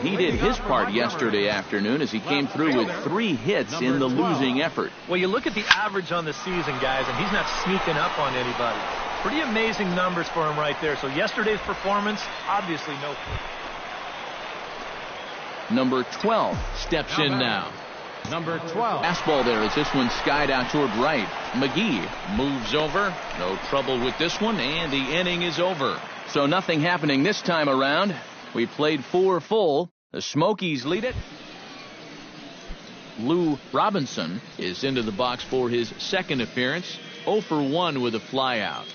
He did his part yesterday afternoon as he came through with 3 hits in the losing effort. Well, you look at the average on the season, guys, and he's not sneaking up on anybody. Pretty amazing numbers for him right there. So yesterday's performance, obviously no proof. Number 12 steps in now. Number 12. Fastball there as this one skied out toward right. McGee moves over. No trouble with this one, and the inning is over. So nothing happening this time around. We played 4 full. The Smokies lead it. Lou Robinson is into the box for his second appearance. 0 for 1 with a flyout.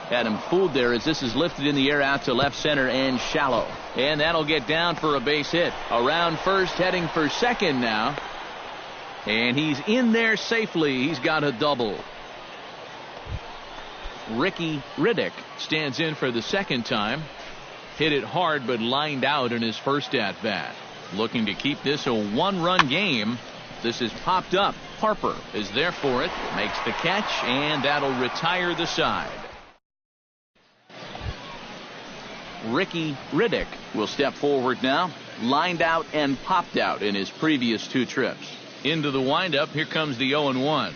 Had him fooled there as this is lifted in the air out to left center and shallow. And that'll get down for a base hit. Around first, heading for second now. And he's in there safely. He's got a double. Ricky Riddick stands in for the second time. Hit it hard but lined out in his first at-bat. Looking to keep this a 1-run game. This is popped up. Harper is there for it. Makes the catch, and that'll retire the side. Ricky Riddick will step forward now. Lined out and popped out in his previous 2 trips. Into the windup. Here comes the 0-1.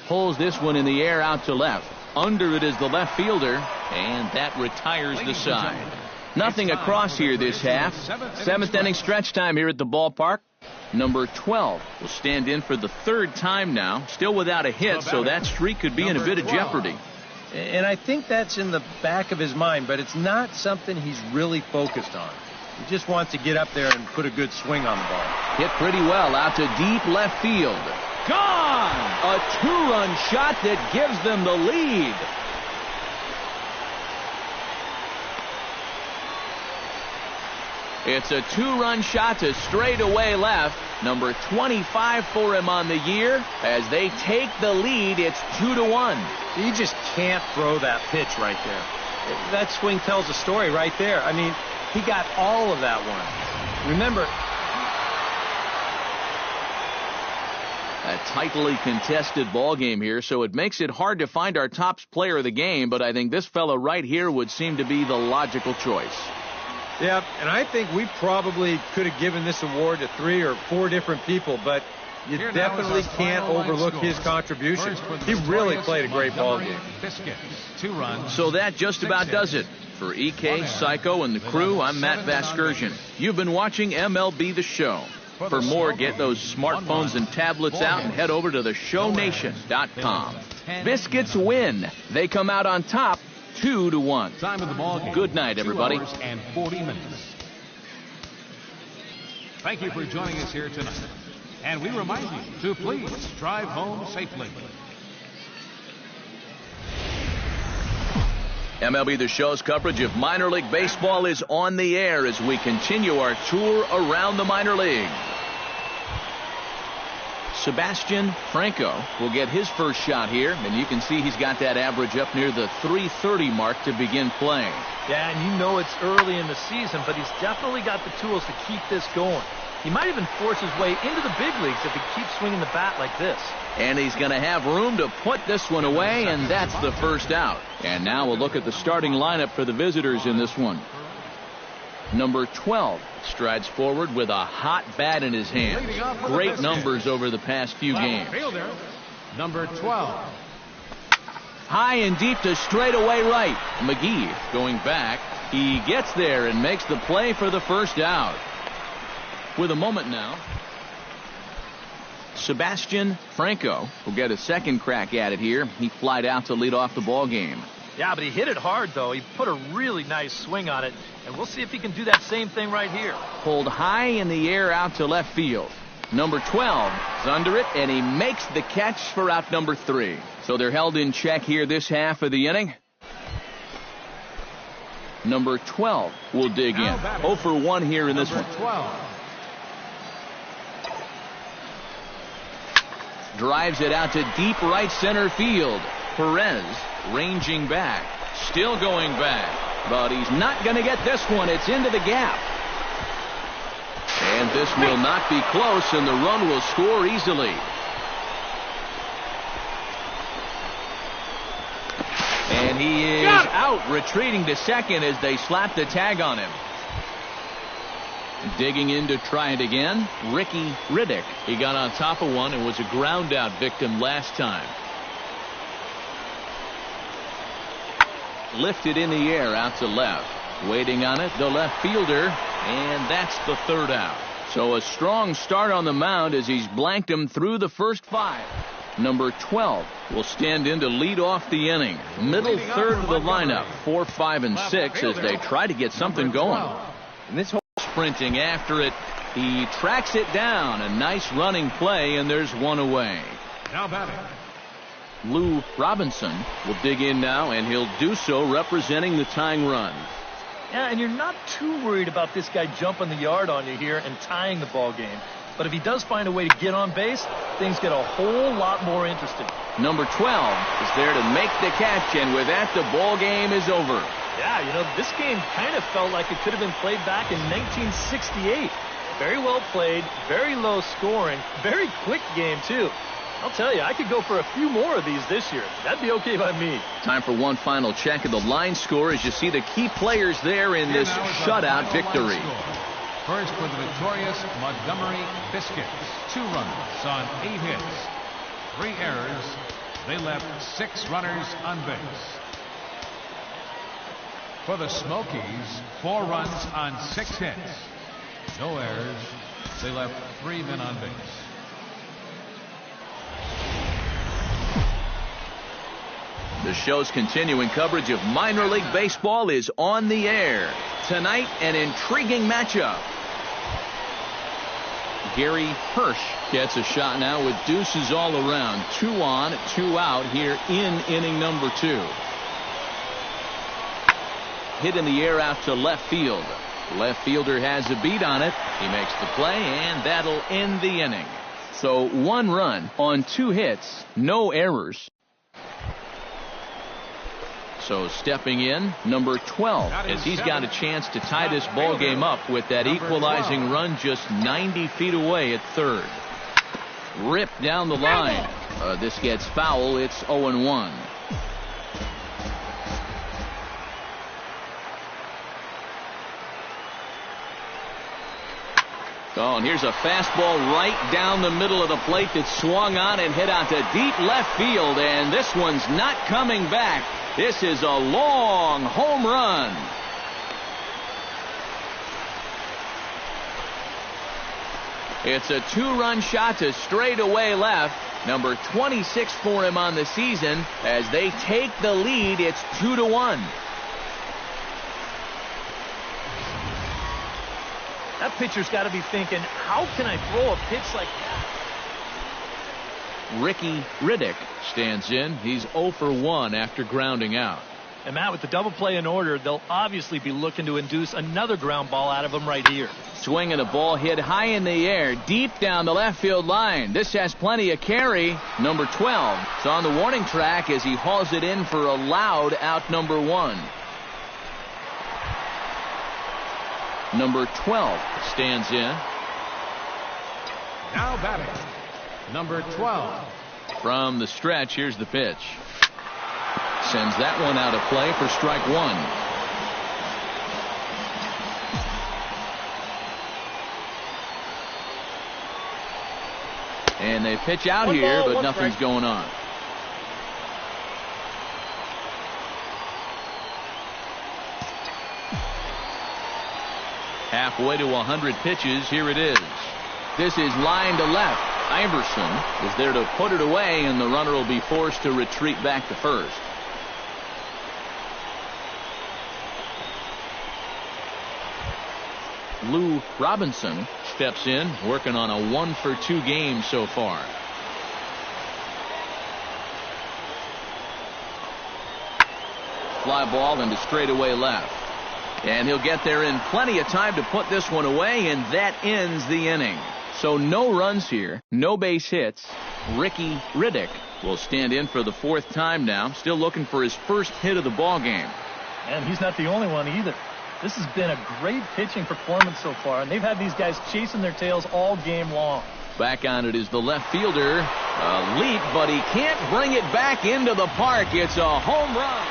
Pulls this one in the air out to left. Under it is the left fielder, and that retires the side. Nothing across here this half. 7th inning stretch time here at the ballpark. Number 12 will stand in for the 3rd time now. Still without a hit, so that streak could be in a bit of jeopardy. And I think that's in the back of his mind, but it's not something he's really focused on. He just wants to get up there and put a good swing on the ball. Hit pretty well out to deep left field. Gone! A 2-run shot that gives them the lead. It's a 2-run shot to straightaway left. Number 25 for him on the year. As they take the lead, it's 2-1. You just can't throw that pitch right there. That swing tells a story right there. I mean, he got all of that one. Remember, a tightly contested ball game here, so it makes it hard to find our top player of the game, but I think this fella right here would seem to be the logical choice. Yeah, and I think we probably could have given this award to 3 or 4 different people, but you definitely can't overlook his contribution. He really played a great ball game. 2 runs. So that just about does it. For EK, Psycho, and the crew, I'm Matt Vasgersian. You've been watching MLB The Show. For more, get those smartphones and tablets out and head over to theshownation.com. Biscuits win. They come out on top 2-1. Time of the ball game. Good night, everybody. 2 hours and 40 minutes. Thank you for joining us here tonight. And we remind you to please drive home safely. MLB The Show's coverage of minor league baseball is on the air as we continue our tour around the minor league. Sebastian Franco will get his first shot here, and you can see he's got that average up near the 330 mark to begin playing. Yeah, and you know it's early in the season, but he's definitely got the tools to keep this going. He might even force his way into the big leagues if he keeps swinging the bat like this. And he's going to have room to put this one away, and that's the first out. And now we'll look at the starting lineup for the visitors in this one. Number 12 strides forward with a hot bat in his hand. Great numbers over the past few games. Number 12. High and deep to straightaway right. McGee going back. He gets there and makes the play for the first out. With a moment now, Sebastian Franco will get a second crack at it here. He flied out to lead off the ball game. Yeah, but he hit it hard, though. He put a really nice swing on it, and we'll see if he can do that same thing right here. Pulled high in the air out to left field. Number 12 is under it, and he makes the catch for out number 3. So they're held in check here this half of the inning. Number 12 will dig in. 0 for 1 here in this one. 12. Drives it out to deep right center field. Perez ranging back. Still going back. But he's not going to get this one. It's into the gap. And this will not be close, and the run will score easily. And he is out, retreating to second as they slap the tag on him. Digging in to try it again, Ricky Riddick. He got on top of one and was a ground out victim last time. Lifted in the air out to left. Waiting on it, the left fielder, and that's the third out. So a strong start on the mound as he's blanked him through the first 5. Number 12 will stand in to lead off the inning. Middle third of the lineup, 4, 5, and 6 as they try to get something going. And this whole sprinting after it, he tracks it down. A nice running play, and there's one away. Now batting, Lou Robinson will dig in now, and he'll do so representing the tying run. Yeah, and you're not too worried about this guy jumping the yard on you here and tying the ball game. But if he does find a way to get on base, things get a whole lot more interesting. Number 12 is there to make the catch, and with that, the ball game is over. Yeah, you know, this game kind of felt like it could have been played back in 1968. Very well played, very low scoring, very quick game, too. I'll tell you, I could go for a few more of these this year. That'd be okay by me. Time for one final check of the line score as you see the key players there in this shutout victory. First for the victorious Montgomery Biscuits. 2 runs on 8 hits. 3 errors. They left 6 runners on base. For the Smokies, 4 runs on 6 hits. No errors. They left 3 men on base. The show's continuing coverage of minor league baseball is on the air. Tonight, an intriguing matchup. Gary Hirsch gets a shot now with deuces all around. 2 on, 2 out here in inning number 2. Hit in the air out to left field. Left fielder has a beat on it. He makes the play, and that'll end the inning. So 1 run on 2 hits, no errors. So stepping in, number 12, as he's got a chance to tie this ball game up with that equalizing run just 90 feet away at third. Ripped down the line. This gets foul. It's 0-1. Oh, and here's a fastball right down the middle of the plate that swung on and hit out to deep left field, and this one's not coming back. This is a long home run. It's a 2-run shot to straightaway left. Number 26 for him on the season. As they take the lead, it's 2-1. That pitcher's got to be thinking, how can I throw a pitch like that? Ricky Riddick stands in. He's 0 for 1 after grounding out. And Matt, with the double play in order, they'll obviously be looking to induce another ground ball out of him right here. Swinging a ball hit high in the air, deep down the left field line. This has plenty of carry. Number 12 is on the warning track as he hauls it in for a loud out number 1. Number 12 stands in. Now batting, number 12. From the stretch, here's the pitch. Sends that one out of play for strike 1. And they pitch out here, but nothing's going on. Halfway to 100 pitches, here it is. This is line to left. Iverson is there to put it away, and the runner will be forced to retreat back to first. Lou Robinson steps in, working on a 1 for 2 game so far. Fly ball into straightaway left. And he'll get there in plenty of time to put this one away, and that ends the inning. So no runs here, no base hits. Ricky Riddick will stand in for the 4th time now, still looking for his first hit of the ball game. And he's not the only one either. This has been a great pitching performance so far, and they've had these guys chasing their tails all game long. Back on it is the left fielder. A leap, but he can't bring it back into the park. It's a home run.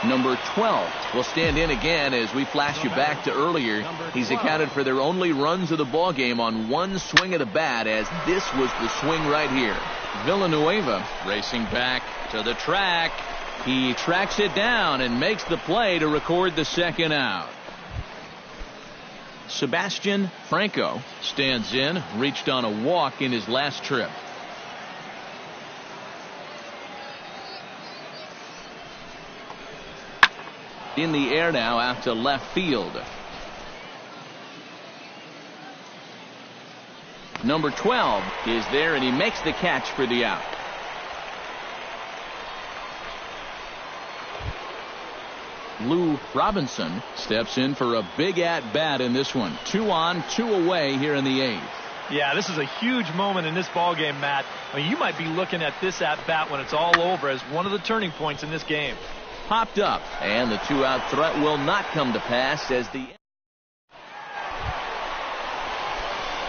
Number 12 will stand in again as we flash you back to earlier. He's accounted for their only runs of the ball game on one swing of the bat, as this was the swing right here. Villanueva racing back to the track. He tracks it down and makes the play to record the second out. Sebastian Franco stands in, reached on a walk in his last trip. In the air now out to left field. Number 12 is there, and he makes the catch for the out. Lou Robinson steps in for a big at-bat in this one. 2 on, 2 away here in the 8th. Yeah, this is a huge moment in this ball game, Matt. I mean, you might be looking at this at-bat when it's all over as one of the turning points in this game. Popped up, and the 2-out threat will not come to pass as the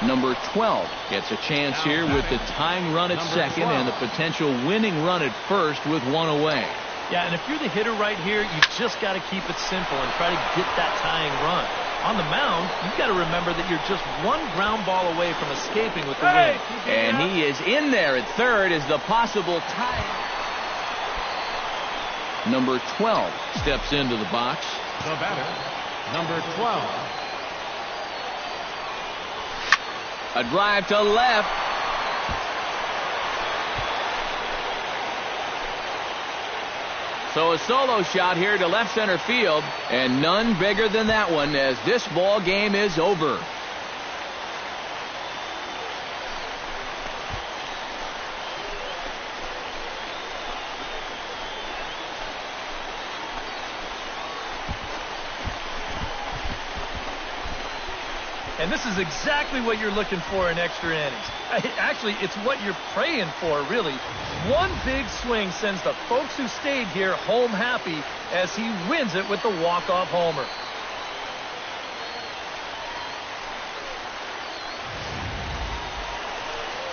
number 12 gets a chance here with the tying run at second and the potential winning run at first with 1 away. Yeah, and if you're the hitter right here, you just got to keep it simple and try to get that tying run. On the mound, you've got to remember that you're just 1 ground ball away from escaping with the win. And he is in there at third as the possible tie. Number 12 steps into the box. The batter, number 12. A drive to left. So a solo shot here to left center field, and none bigger than that one as this ball game is over. And this is exactly what you're looking for in extra innings. Actually, it's what you're praying for, really. One big swing sends the folks who stayed here home happy as he wins it with the walk-off homer.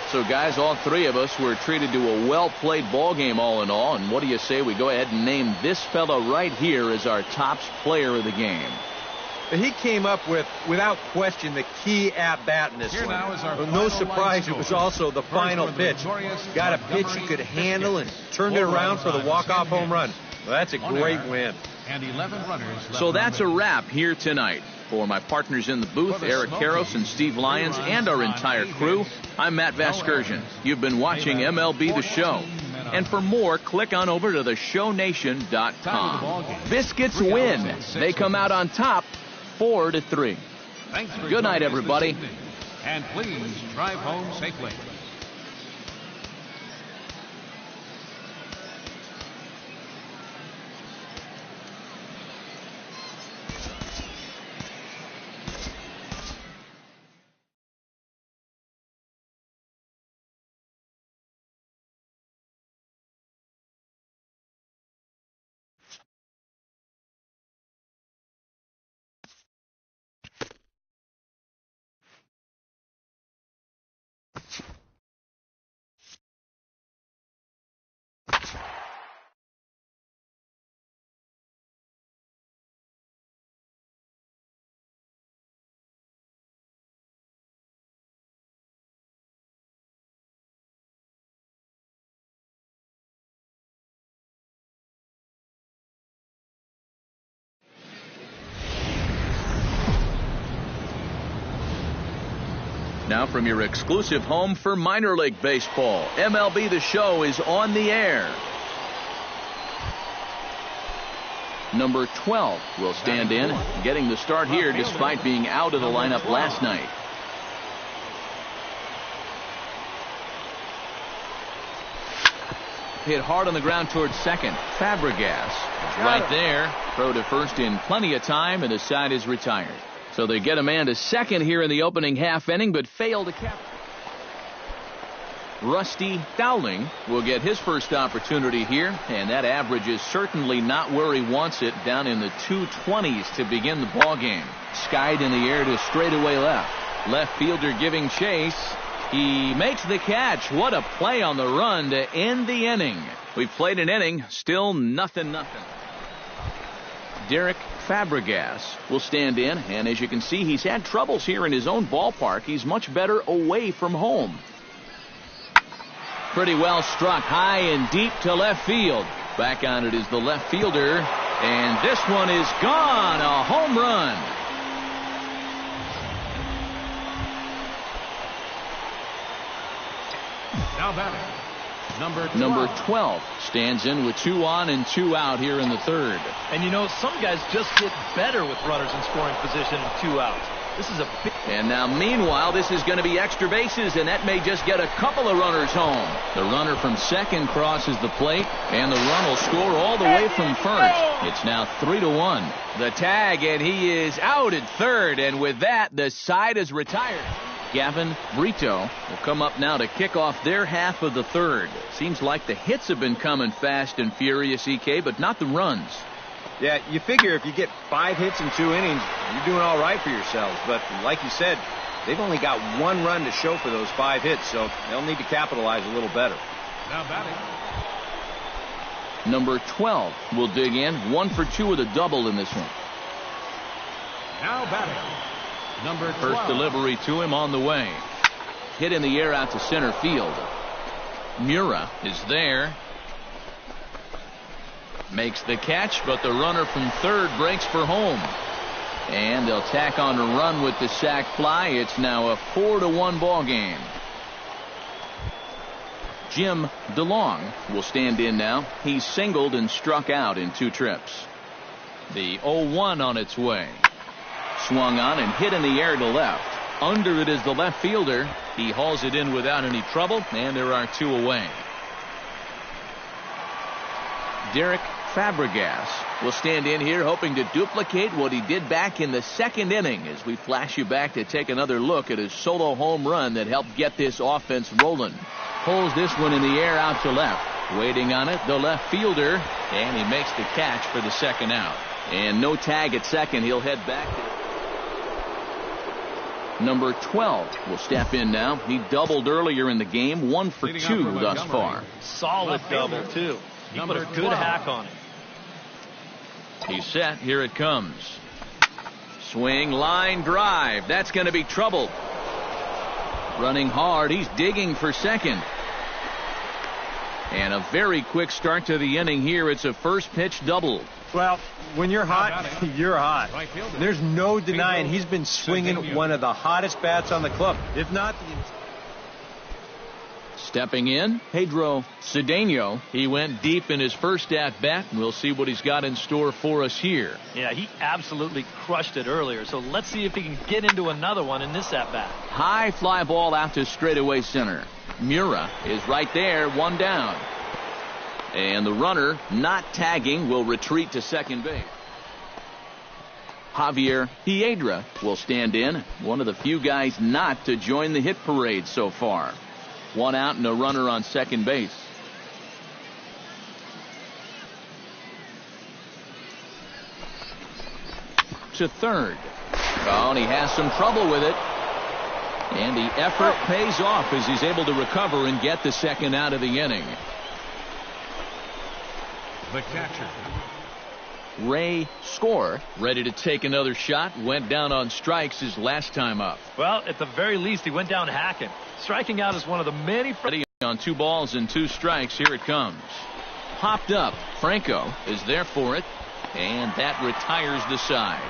So, guys, all 3 of us were treated to a well-played ball game all in all. And what do you say we go ahead and name this fella right here as our top player of the game? He came up with, without question, the key at-bat in this one. No surprise, it was also the final pitch. Got a pitch he could handle and turned it around for the walk-off home run. Well, that's a great win. And 11 runners. So that's a wrap here tonight. For my partners in the booth, Eric Karros and Steve Lyons, and our entire crew, I'm Matt Vasgersian. You've been watching MLB The Show. And for more, click on over to theshownation.com. Biscuits win. They come out on top 4-3. Good night, everybody. And please drive home safely. Now from your exclusive home for minor league baseball, MLB The Show is on the air. Number 12 will stand in, getting the start here despite being out of the lineup last night. Hit hard on the ground towards second. Fabregas is right there. Throw to first in plenty of time, and the side is retired. So they get a man to second here in the opening half inning, but fail to capture. Rusty Dowling will get his first opportunity here, and that average is certainly not where he wants it, down in the 220s to begin the ball game. Skied in the air to straightaway left. Left fielder giving chase. He makes the catch. What a play on the run to end the inning. We've played an inning, still nothing. Derek Fabregas will stand in, and as you can see, he's had troubles here in his own ballpark. He's much better away from home. Pretty well struck high and deep to left field. Back on it is the left fielder, and this one is gone. A home run. Now batting, number 12 stands in with 2 on and 2 out here in the third. And you know, some guys just get better with runners in scoring position and 2 outs. This is a big... And now, meanwhile, this is going to be extra bases, and that may just get a couple of runners home. The runner from second crosses the plate, and the run will score all the way from first. It's now 3-1. The tag, and he is out at third, and with that, the side is retired. Gavin Brito will come up now to kick off their half of the third. Seems like the hits have been coming fast and furious, EK, but not the runs. Yeah, you figure if you get 5 hits in 2 innings, you're doing all right for yourselves. But like you said, they've only got 1 run to show for those 5 hits, so they'll need to capitalize a little better. Now batting, number 12 will dig in. 1 for 2 with a double in this one. now batting, number 12. First delivery to him on the way. Hit in the air out to center field. Mura is there. Makes the catch, but the runner from third breaks for home. And they'll tack on a run with the sac fly. It's now a 4-1 ball game. Jim DeLong will stand in now. He's singled and struck out in 2 trips. The 0-1 on its way. Swung on and hit in the air to left. Under it is the left fielder. He hauls it in without any trouble, and there are 2 away. Derek Fabregas will stand in here hoping to duplicate what he did back in the second inning as we flash you back to take another look at his solo home run that helped get this offense rolling. Pulls this one in the air out to left. Waiting on it, the left fielder, and he makes the catch for the second out. And no tag at second. He'll head back. Number 12 will step in now. He doubled earlier in the game. 1 for 2 thus far. Solid double, too. He put a good hack on it. He's set. Here it comes. Swing, line drive. That's going to be trouble. Running hard. He's digging for second. And a very quick start to the inning here. It's a first pitch double. Well, when you're hot, you're hot. There's no denying he's been swinging one of the hottest bats on the club. If not, stepping in, Pedro Cedeno. He went deep in his first at-bat, and we'll see what he's got in store for us here. Yeah, he absolutely crushed it earlier, so let's see if he can get into another one in this at-bat. High fly ball out to straightaway center. Mura is right there, 1 down. And the runner, not tagging, will retreat to second base. Javier Hiedra will stand in, one of the few guys not to join the hit parade so far. 1 out and a runner on second base. To third. Oh, and he has some trouble with it. And the effort pays off as he's able to recover and get the second out of the inning. The catcher, Ray Score, ready to take another shot. Went down on strikes his last time up. Well, at the very least, he went down hacking. Striking out is one of the many... On 2 balls and 2 strikes. Here it comes. Popped up. Franco is there for it. And that retires the side.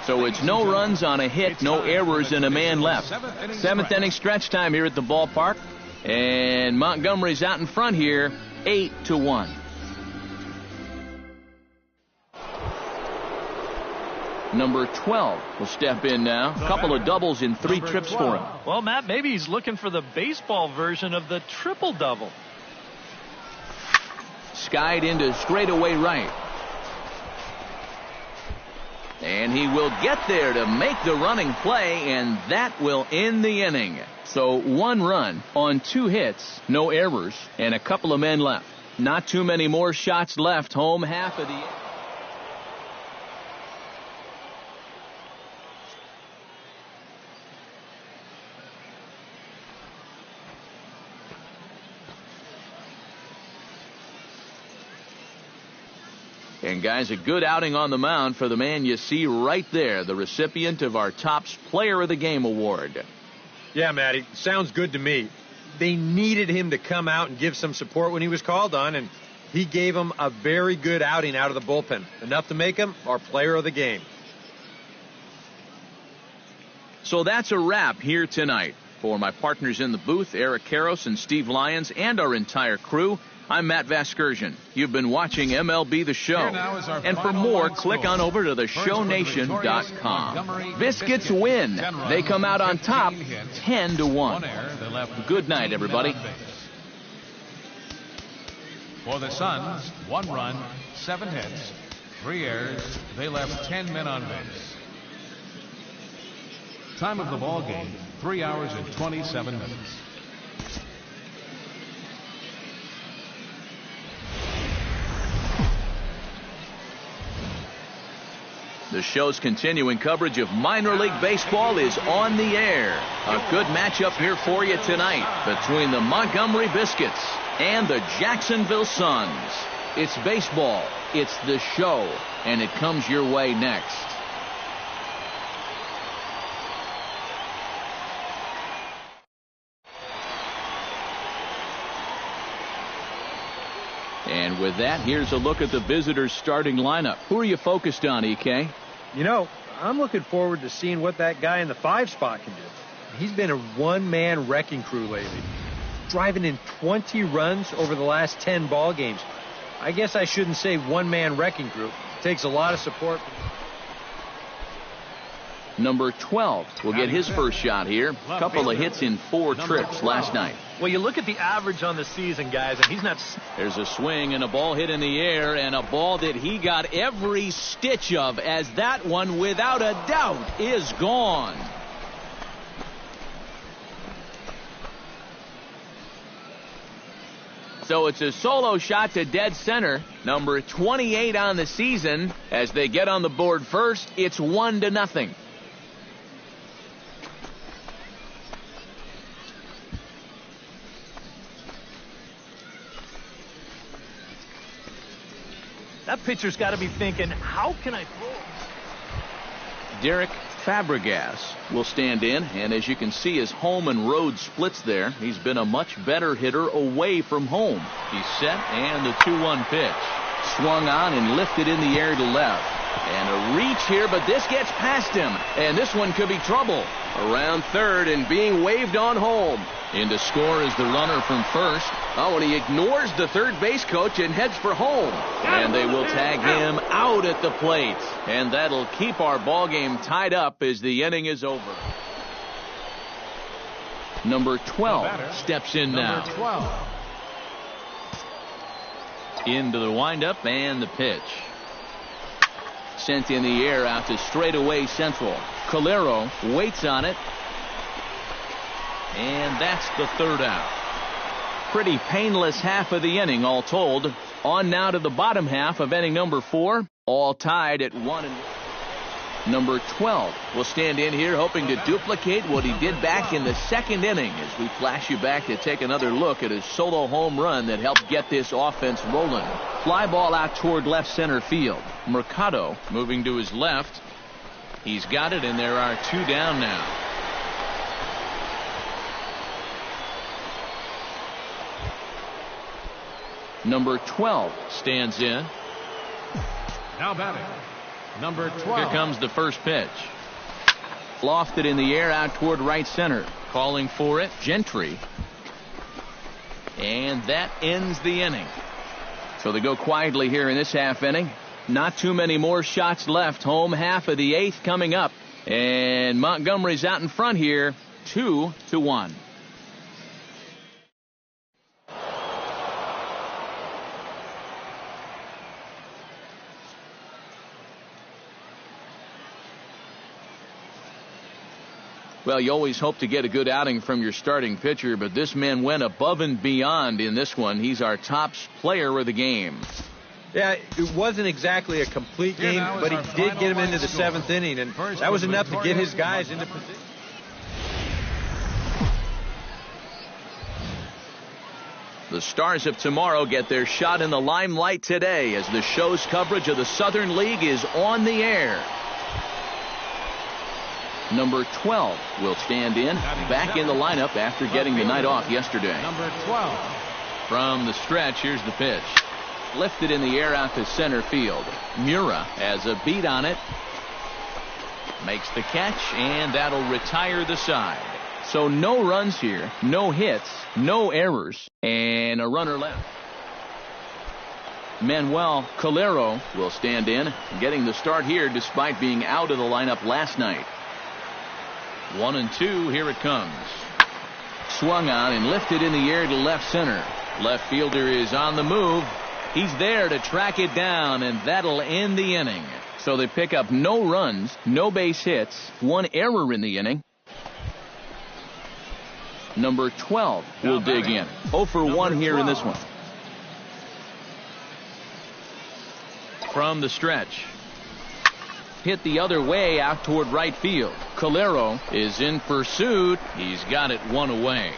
So it's no runs on a hit, no errors, and a man left. 7th inning stretch time here at the ballpark. And Montgomery's out in front here, 8-1. Number 12 will step in now. A couple of doubles in 3 trips for him. Well, Matt, maybe he's looking for the baseball version of the triple double. Skied into straightaway right. And he will get there to make the running play, and that will end the inning. So 1 run on 2 hits, no errors, and a couple of men left. Not too many more shots left. Home half of the... And, guys, a good outing on the mound for the man you see right there, the recipient of our Topps Player of the Game award. Yeah, Matty, sounds good to me. They needed him to come out and give some support when he was called on, and he gave them a very good outing out of the bullpen. Enough to make him our Player of the Game. So that's a wrap here tonight. For my partners in the booth, Eric Karros and Steve Lyons, and our entire crew, I'm Matt Vasgersian. You've been watching MLB The Show. And for more, click on over to theshownation.com. Biscuits win. They come out on top 10-1. Good night, everybody. For the Suns, 1 run, 7 hits, 3 errors. They left 10 men on base. Time of the ball game, 3 hours and 27 minutes. The show's continuing coverage of minor league baseball is on the air. A good matchup here for you tonight between the Montgomery Biscuits and the Jacksonville Suns. It's baseball, it's the show, and it comes your way next. And with that, here's a look at the visitors' starting lineup. Who are you focused on, EK? You know, I'm looking forward to seeing what that guy in the 5 spot can do. He's been a one-man wrecking crew lately, driving in 20 runs over the last 10 ball games. I guess I shouldn't say one-man wrecking crew. It takes a lot of support. Number 12 will get his first shot here. A couple of hits in 4 trips last night. Well, you look at the average on the season, guys, and he's not... There's a swing and a ball hit in the air, and a ball that he got every stitch of, as that one, without a doubt, is gone. So it's a solo shot to dead center. Number 28 on the season. As they get on the board first, it's 1-0. That pitcher's got to be thinking, how can I throw? Derek Fabregas will stand in, and as you can see, his home and road splits there. He's been a much better hitter away from home. He's set, and the 2-1 pitch. Swung on and lifted in the air to left. And a reach here, but this gets past him. And this one could be trouble. Around third and being waved on home. In to score is the runner from first. Oh, and he ignores the third base coach and heads for home. And they will tag him out at the plate. And that'll keep our ball game tied up as the inning is over. Number 12 steps in now. Number 12. Into the windup and the pitch. Sent in the air out to straightaway central. Calero waits on it. And that's the third out. Pretty painless half of the inning, all told. On now to the bottom half of inning number 4. All tied at 1. Number 12 will stand in here hoping to duplicate what he did back in the second inning as we flash you back to take another look at his solo home run that helped get this offense rolling. Fly ball out toward left center field. Mercado moving to his left. He's got it, and there are 2 down now. Number 12 stands in. Now batting, number 12. Here comes the first pitch. Lofted in the air out toward right center. Calling for it, Gentry. And that ends the inning. So they go quietly here in this half inning. Not too many more shots left. Home half of the 8th coming up. And Montgomery's out in front here, 2-1. Well, you always hope to get a good outing from your starting pitcher, but this man went above and beyond in this one. He's our Topps Player of the Game. Yeah, it wasn't exactly a complete game, but he did get him into the 7th inning, and that was enough to get his guys into position. The stars of tomorrow get their shot in the limelight today as the show's coverage of the Southern League is on the air. Number 12 will stand in, back in the lineup after getting the night off yesterday. Number 12. From the stretch, here's the pitch. Lifted in the air out to center field. Mura has a beat on it. Makes the catch, and that'll retire the side. So no runs here, no hits, no errors, and a runner left. Manuel Calero will stand in, getting the start here despite being out of the lineup last night. 1-2, here it comes. Swung on and lifted in the air to left center. Left fielder is on the move. He's there to track it down, and that'll end the inning. So they pick up no runs, no base hits, one error in the inning. Number 12 will dig in. 0 for 1 here in this one. From the stretch. Hit the other way out toward right field. Calero is in pursuit. He's got it one away.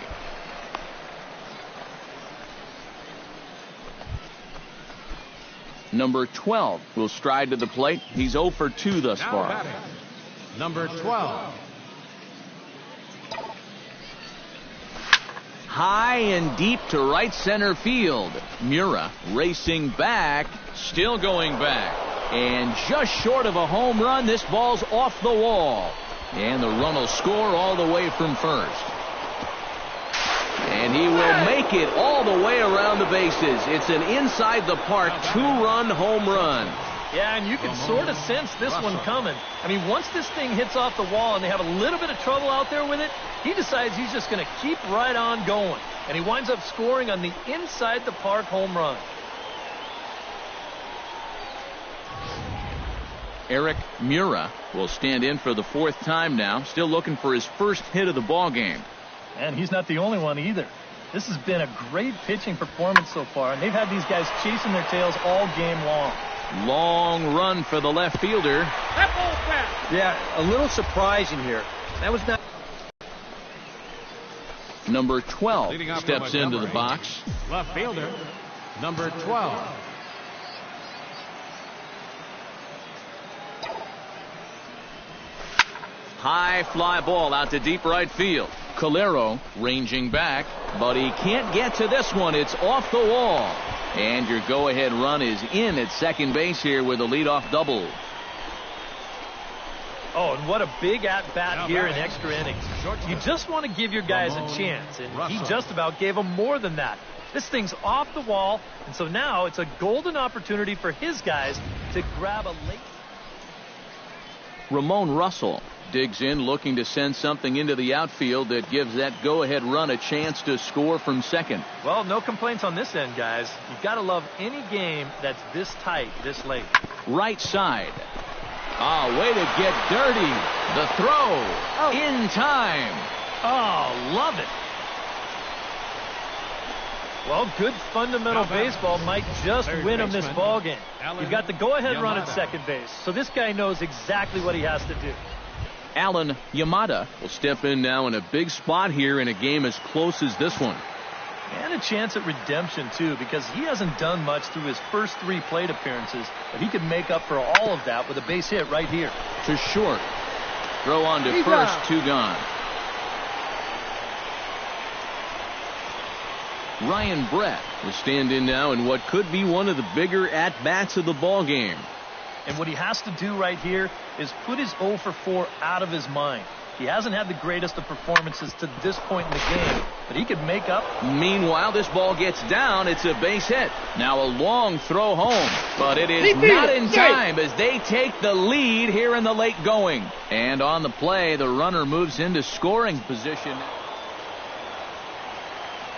Number 12 will stride to the plate. He's 0 for 2 thus far. Number 12. High and deep to right center field. Mura racing back, still going back. And just short of a home run, this ball's off the wall. And the run will score all the way from first. And he will make it all the way around the bases. It's an inside the park 2-run home run. Yeah, and you can sort of sense this one coming. I mean, once this thing hits off the wall and they have a little bit of trouble out there with it, he decides he's just going to keep right on going. And he winds up scoring on the inside the park home run. Eric Mura will stand in for the 4th time now, still looking for his first hit of the ball game. And he's not the only one either. This has been a great pitching performance so far, and they've had these guys chasing their tails all game long. Long run for the left fielder. Yeah, a little surprising here. That was not. Number 12 steps into the box. Left fielder, number 12. High fly ball out to deep right field. Calero ranging back, but he can't get to this one. It's off the wall. And your go-ahead run is in at second base here with a leadoff double. Oh, and what a big at-bat here in extra innings. You just want to give your guys a chance, and he just about gave them more than that. This thing's off the wall, and so now it's a golden opportunity for his guys to grab a late. Ramon Russell digs in, looking to send something into the outfield that gives that go-ahead run a chance to score from second. Well, no complaints on this end, guys. You've got to love any game that's this tight, this late. Right side. Way to get dirty. The throw in time. Oh, love it. Well, good fundamental baseball might just win him this ball game. You've got the go-ahead run at second base, so this guy knows exactly what he has to do. Alan Yamada will step in now in a big spot here in a game as close as this one. And a chance at redemption, too, because he hasn't done much through his first 3 plate appearances, but he could make up for all of that with a base hit right here. To short. Throw on to first, 2 gone. Ryan Brett will stand in now in what could be one of the bigger at-bats of the ball game. And what he has to do right here is put his 0 for 4 out of his mind. He hasn't had the greatest of performances to this point in the game, but he could make up. Meanwhile, this ball gets down. It's a base hit. Now a long throw home, but it is not in time as they take the lead here in the late going. And on the play, the runner moves into scoring position.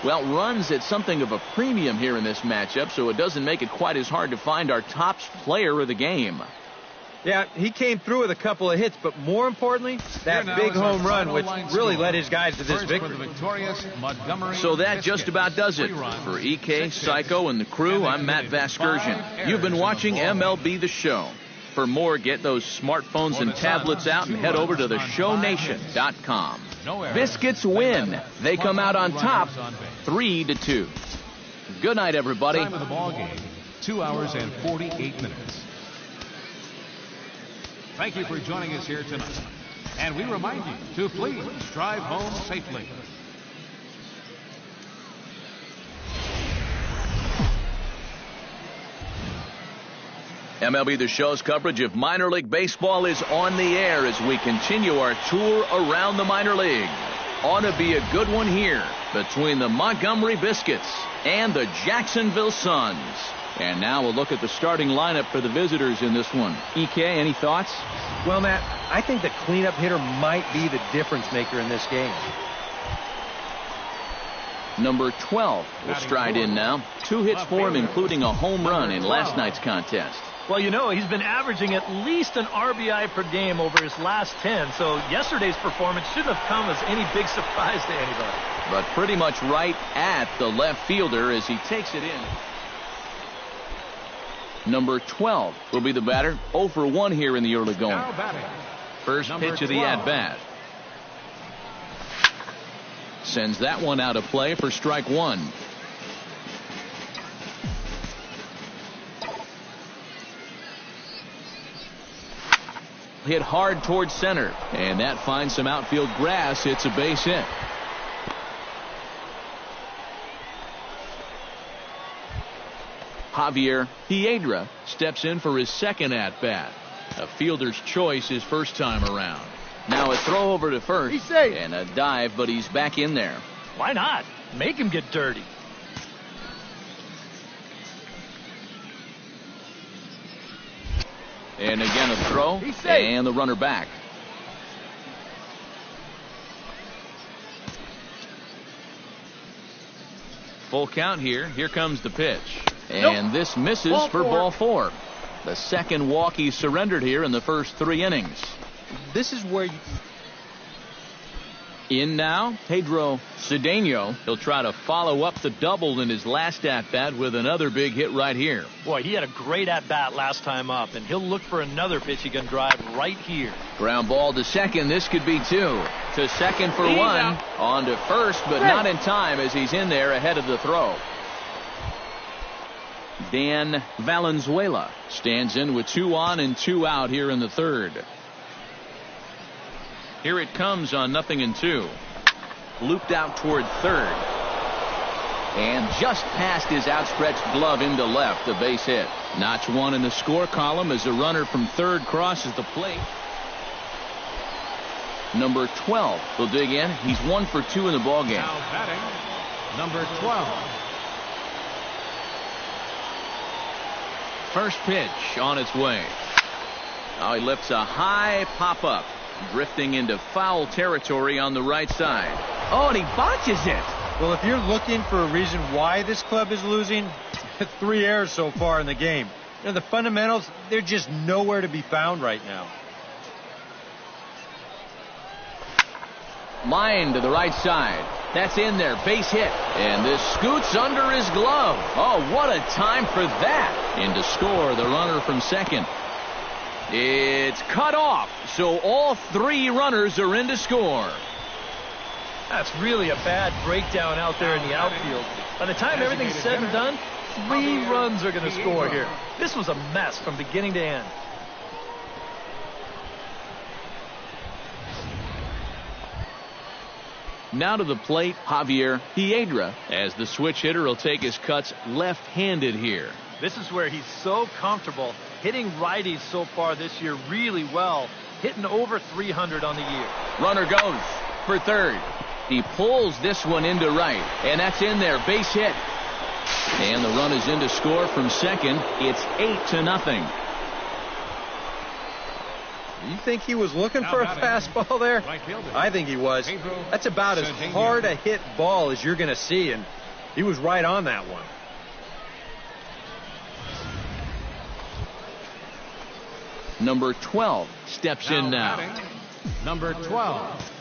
Well, runs at something of a premium here in this matchup, so it doesn't make it quite as hard to find our top player of the game. Yeah, he came through with a couple of hits, but more importantly, that big home run, which really led his guys to this victory. So that just about does it. For EK, Psycho, and the crew, I'm Matt Vasgersian. You've been watching MLB The Show. For more, get those smartphones and tablets out and head over to theshownation.com. Biscuits win. They come out on top 3-2. Good night, everybody. Time of the ball game, 2 hours and 48 minutes. Thank you for joining us here tonight. And we remind you to please drive home safely. MLB The Show's coverage of minor league baseball is on the air as we continue our tour around the minor league. Ought to be a good one here between the Montgomery Biscuits and the Jacksonville Suns. And now we'll look at the starting lineup for the visitors in this one. EK, any thoughts? Well, Matt, I think the cleanup hitter might be the difference maker in this game. Number 12 will stride in now. 2 hits for him, including a home run in last night's contest. Well, you know, he's been averaging at least an RBI per game over his last 10, so yesterday's performance shouldn't have come as any big surprise to anybody. But pretty much right at the left fielder as he takes it in. Number 12 will be the batter. 0 for 1 here in the early going. First pitch of the at-bat. Sends that one out of play for strike 1. Hit hard towards center, and that finds some outfield grass. It's a base hit. Javier Hiedra steps in for his second at-bat. A fielder's choice his first time around. Now a throw over to first and a dive, but he's back in there. Why not? Make him get dirty. And again a throw, and the runner back. Full count here. Here comes the pitch. And this misses for ball 4. The second walk he surrendered here in the first 3 innings. This is where In now, Pedro Cedeno. He'll try to follow up the double in his last at-bat with another big hit right here. Boy, he had a great at-bat last time up, and he'll look for another pitch he can drive right here. Ground ball to second. This could be 2. To second for 1. On to first, but not in time as he's in there ahead of the throw. Dan Valenzuela stands in with 2 on and 2 out here in the third. Here it comes on 0-2. Looped out toward third. And just past his outstretched glove into left, the base hit. Notch 1 in the score column as a runner from third crosses the plate. Number 12 will dig in. He's 1 for 2 in the ballgame. Now batting, number 12. First pitch on its way. Now he lifts a high pop-up. Drifting into foul territory on the right side. Oh, and he botches it. Well, if you're looking for a reason why this club is losing, 3 errors so far in the game. You know, the fundamentals, they're just nowhere to be found right now. Line to the right side. That's in there. Base hit. And this scoots under his glove. Oh, what a time for that. In to score the runner from second. It's cut off, so all 3 runners are in to score. That's really a bad breakdown out there in the outfield. By the time everything's said and done, 3 runs are going to score here. This was a mess from beginning to end. Now to the plate, Javier Hiedra, as the switch hitter will take his cuts left-handed here. This is where he's so comfortable hitting righties so far this year really well, hitting over 300 on the year. Runner goes for third. He pulls this one into right, and that's in there. Base hit. And the run is in to score from second. It's 8-0. You think he was looking for a fastball there? I think he was. That's about as hard a hit ball as you're going to see, and he was right on that one. Number 12 steps in now. Number 12.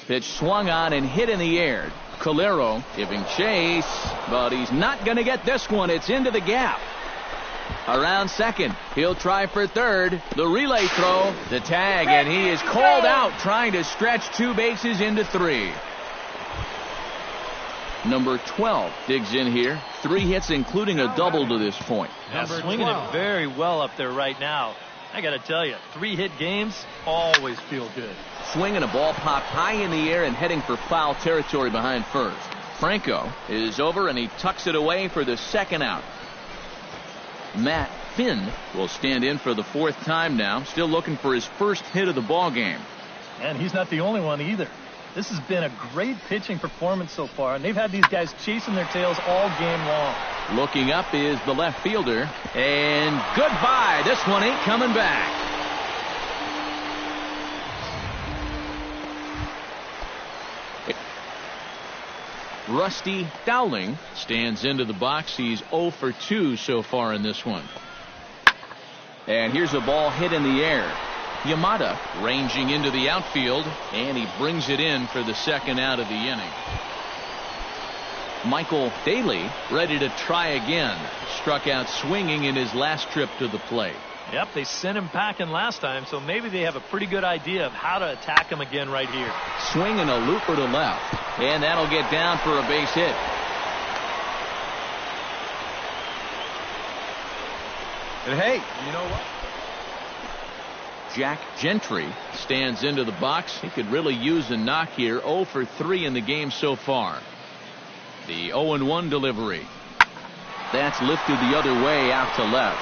Pitch swung on and hit in the air. Calero giving chase, but he's not going to get this one. It's into the gap. Around second. He'll try for third. The relay throw. The tag, and he is called out trying to stretch 2 bases into 3. Number 12 digs in here. 3 hits, including a double to this point. Yeah, swinging it very well up there right now. I got to tell you, 3-hit games always feel good. Swinging a ball popped high in the air and heading for foul territory behind first. Franco is over, and he tucks it away for the second out. Matt Finn will stand in for the 4th time now, still looking for his first hit of the ball game. And he's not the only one either. This has been a great pitching performance so far, and they've had these guys chasing their tails all game long. Looking up is the left fielder, and goodbye. This one ain't coming back. Rusty Dowling stands into the box. He's 0 for 2 so far in this one. And here's a ball hit in the air. Yamada ranging into the outfield, and he brings it in for the second out of the inning. Michael Daly ready to try again. Struck out swinging in his last trip to the plate. Yep, they sent him packing last time, so maybe they have a pretty good idea of how to attack him again right here. Swinging a looper to left, and that'll get down for a base hit. And hey, you know what? Jack Gentry stands into the box. He could really use a knock here. 0 for 3 in the game so far. The 0-1 delivery. That's lifted the other way out to left.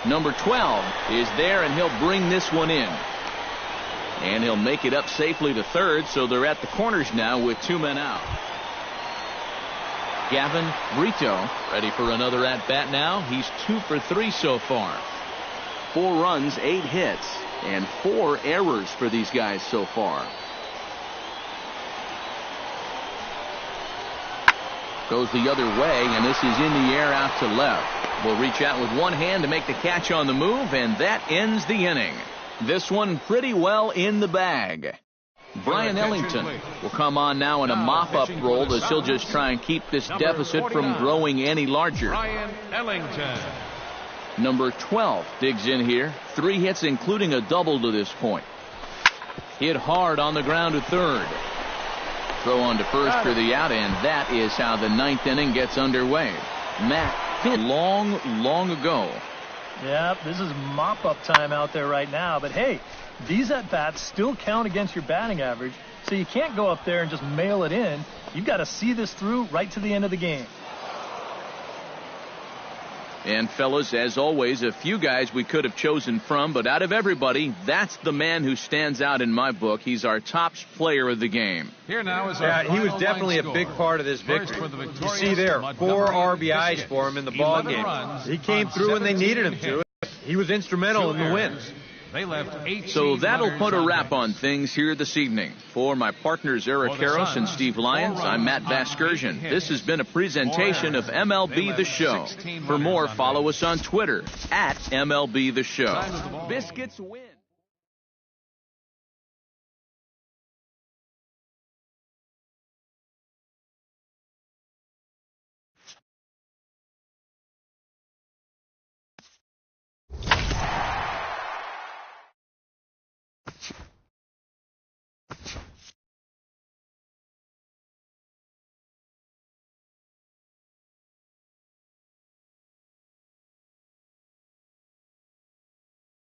Number 12 is there, and he'll bring this one in. And he'll make it up safely to third, so they're at the corners now with 2 men out. Gavin Brito ready for another at-bat now. He's 2 for 3 so far. 4 runs, 8 hits, and 4 errors for these guys so far. Goes the other way, and this is in the air out to left. Will reach out with one hand to make the catch on the move, and that ends the inning. This one pretty well in the bag. Brian Ellington will come on now in a mop-up role as he'll just try and keep this deficit from growing any larger. Brian Ellington. Number 12 digs in here. 3 hits, including a double to this point. Hit hard on the ground to third. Throw on to first for the out, and that is how the 9th inning gets underway. Matt Finn, long ago. Yeah, this is mop-up time out there right now. But, hey, these at-bats still count against your batting average, so you can't go up there and just mail it in. You've got to see this through right to the end of the game. And, fellas, as always, a few guys we could have chosen from, but out of everybody, that's the man who stands out in my book. He's our top player of the game. Here now is he was definitely a big part of this victory. You see there, 4 RBIs for him in the ball game. He came through when they needed him to. He was instrumental in the win. They left so that'll put a wrap on things here this evening. For my partners Eric Harris and Steve Lyons, I'm Matt Vasgersian. This has been a presentation of MLB The Show. For more, follow us on Twitter @MLB The Show. Biscuits win.